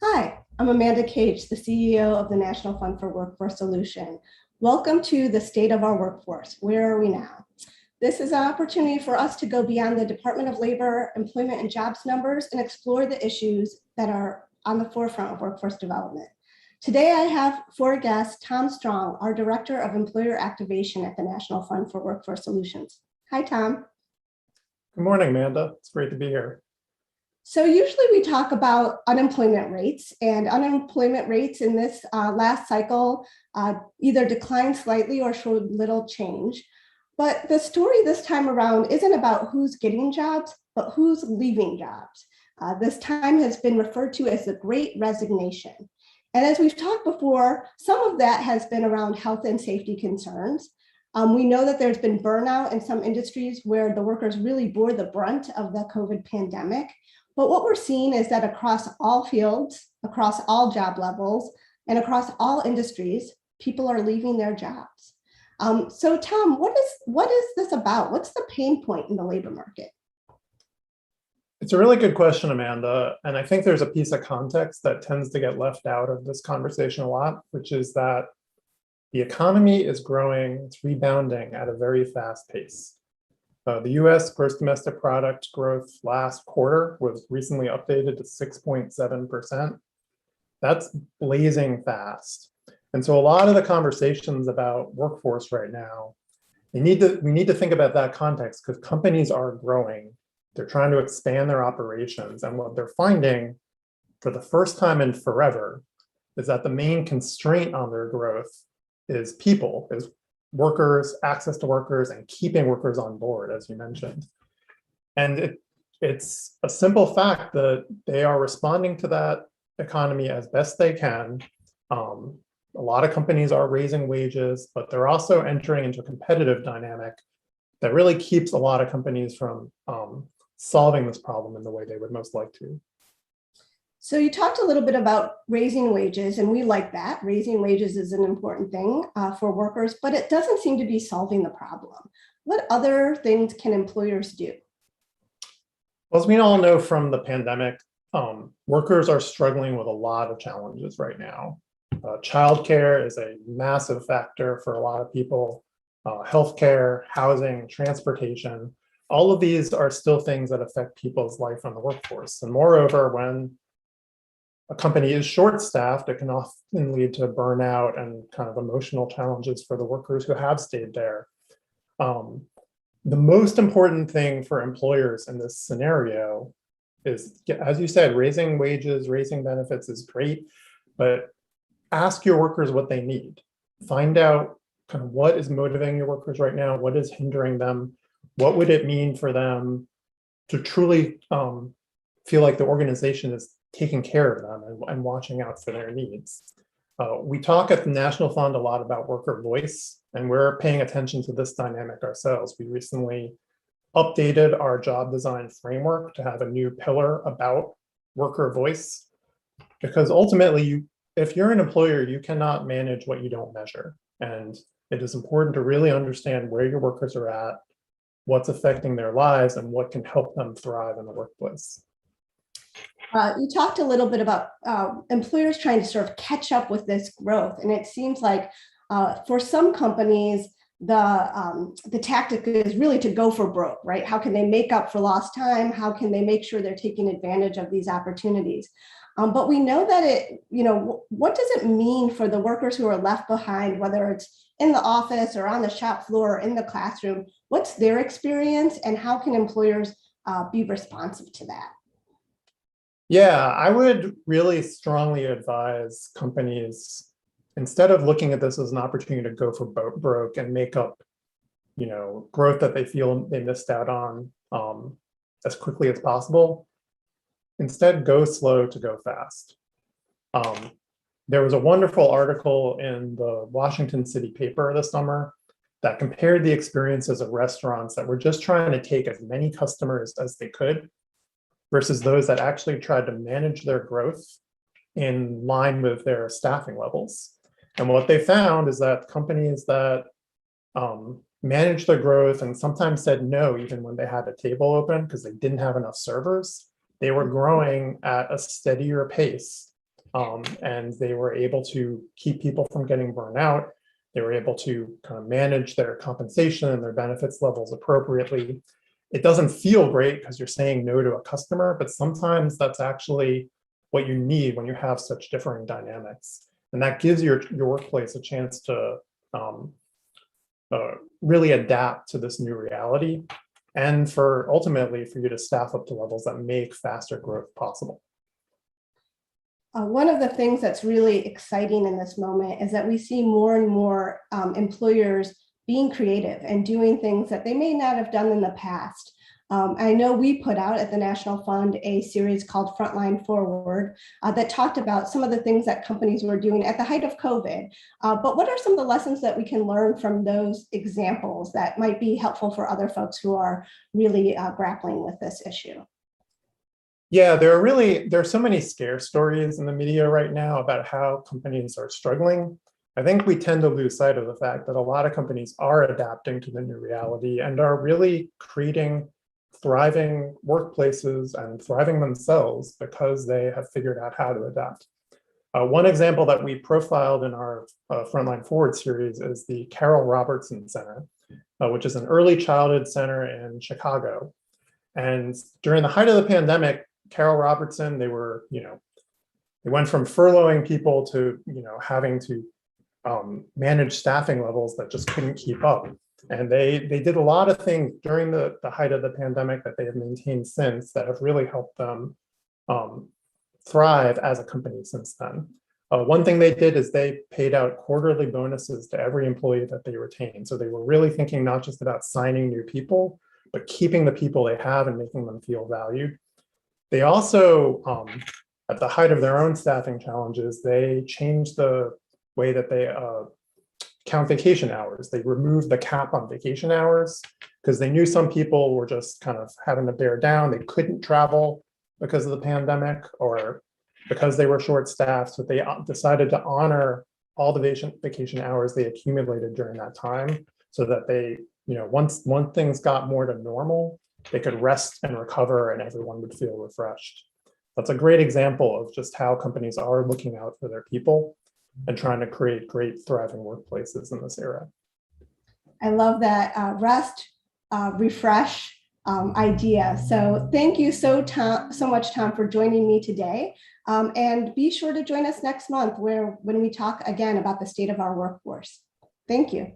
Hi, I'm Amanda Cage, the CEO of the National Fund for Workforce Solution. Welcome to the State of Our Workforce. Where are we now? This is an opportunity for us to go beyond the Department of Labor, Employment and Jobs numbers and explore the issues that are on the forefront of workforce development. Today, I have for guest Tom Strong, our Director of Employer Activation at the National Fund for Workforce Solutions. Hi, Tom. Good morning, Amanda. It's great to be here. So usually we talk about unemployment rates, and unemployment rates in this last cycle either declined slightly or showed little change. But the story this time around isn't about who's getting jobs, but who's leaving jobs. This time has been referred to as the Great Resignation. And as we've talked before, some of that has been around health and safety concerns. We know that there's been burnout in some industries where the workers really bore the brunt of the COVID pandemic. But what we're seeing is that across all fields, across all job levels, and across all industries, people are leaving their jobs. So Tom, what is this about? What's the pain point in the labor market? It's a really good question, Amanda. And I think there's a piece of context that tends to get left out of this conversation a lot, which is that the economy is growing, it's rebounding at a very fast pace. The US gross domestic product growth last quarter was recently updated to 6.7%. That's blazing fast. And so a lot of the conversations about workforce right now, we need to think about that context because companies are growing. They're trying to expand their operations. And what they're finding for the first time in forever is that the main constraint on their growth is people, is workers, access to workers, and keeping workers on board, as you mentioned. And it's a simple fact that they are responding to that economy as best they can. A lot of companies are raising wages, but they're also entering into a competitive dynamic that really keeps a lot of companies from solving this problem in the way they would most like to. So you talked a little bit about raising wages, and we like that. Raising wages is an important thing for workers, but it doesn't seem to be solving the problem. What other things can employers do? Well, as we all know from the pandemic, workers are struggling with a lot of challenges right now. Childcare is a massive factor for a lot of people. Healthcare, housing, transportation, all of these are still things that affect people's life on the workforce. And moreover, when a company is short-staffed, it can often lead to burnout and kind of emotional challenges for the workers who have stayed there. The most important thing for employers in this scenario is, as you said, raising wages, raising benefits is great, but ask your workers what they need. Find out kind of what is motivating your workers right now, what is hindering them, what would it mean for them to truly feel like the organization is taking care of them and watching out for their needs. We talk at the National Fund a lot about worker voice, and we're paying attention to this dynamic ourselves. We recently updated our job design framework to have a new pillar about worker voice, because ultimately, if you're an employer, you cannot manage what you don't measure. And it is important to really understand where your workers are at, what's affecting their lives, and what can help them thrive in the workplace. You talked a little bit about employers trying to sort of catch up with this growth. And it seems like for some companies, the tactic is really to go for broke, right? How can they make up for lost time? How can they make sure they're taking advantage of these opportunities? But we know that what does it mean for the workers who are left behind, whether it's in the office or on the shop floor or in the classroom? What's their experience, and how can employers be responsive to that? Yeah, I would really strongly advise companies, instead of looking at this as an opportunity to go for broke and make up, growth that they feel they missed out on as quickly as possible, instead go slow to go fast. There was a wonderful article in the Washington City paper this summer that compared the experiences of restaurants that were just trying to take as many customers as they could versus those that actually tried to manage their growth in line with their staffing levels. And what they found is that companies that managed their growth and sometimes said no, even when they had a table open because they didn't have enough servers, they were growing at a steadier pace And they were able to keep people from getting burned out. They were able to kind of manage their compensation and their benefits levels appropriately. It doesn't feel great because you're saying no to a customer, but sometimes that's actually what you need when you have such differing dynamics. And that gives your workplace a chance to really adapt to this new reality, and for ultimately for you to staff up to levels that make faster growth possible. One of the things that's really exciting in this moment is that we see more and more employers being creative and doing things that they may not have done in the past. I know we put out at the National Fund a series called Frontline Forward that talked about some of the things that companies were doing at the height of COVID. But what are some of the lessons that we can learn from those examples that might be helpful for other folks who are really grappling with this issue? Yeah, there are so many scare stories in the media right now about how companies are struggling. I think we tend to lose sight of the fact that a lot of companies are adapting to the new reality and are really creating thriving workplaces and thriving themselves because they have figured out how to adapt. One example that we profiled in our Frontline Forward series is the Carol Robertson Center, which is an early childhood center in Chicago. And during the height of the pandemic, Carol Robertson, they went from furloughing people to, having to manage staffing levels that just couldn't keep up. And they did a lot of things during the height of the pandemic that they have maintained since that have really helped them thrive as a company since then. One thing they did is they paid out quarterly bonuses to every employee that they retained. So they were really thinking not just about signing new people, but keeping the people they have and making them feel valued. They also, at the height of their own staffing challenges, they changed the way that they count vacation hours. They removed the cap on vacation hours because they knew some people were just kind of having to bear down. They couldn't travel because of the pandemic or because they were short-staffed. So they decided to honor all the vacation hours they accumulated during that time so that they, once things got more to normal, they could rest and recover and everyone would feel refreshed. That's a great example of just how companies are looking out for their people and trying to create great, thriving workplaces in this era. I love that rest, refresh idea. So thank you so much, Tom, for joining me today. And be sure to join us next month when we talk again about the state of our workforce. Thank you.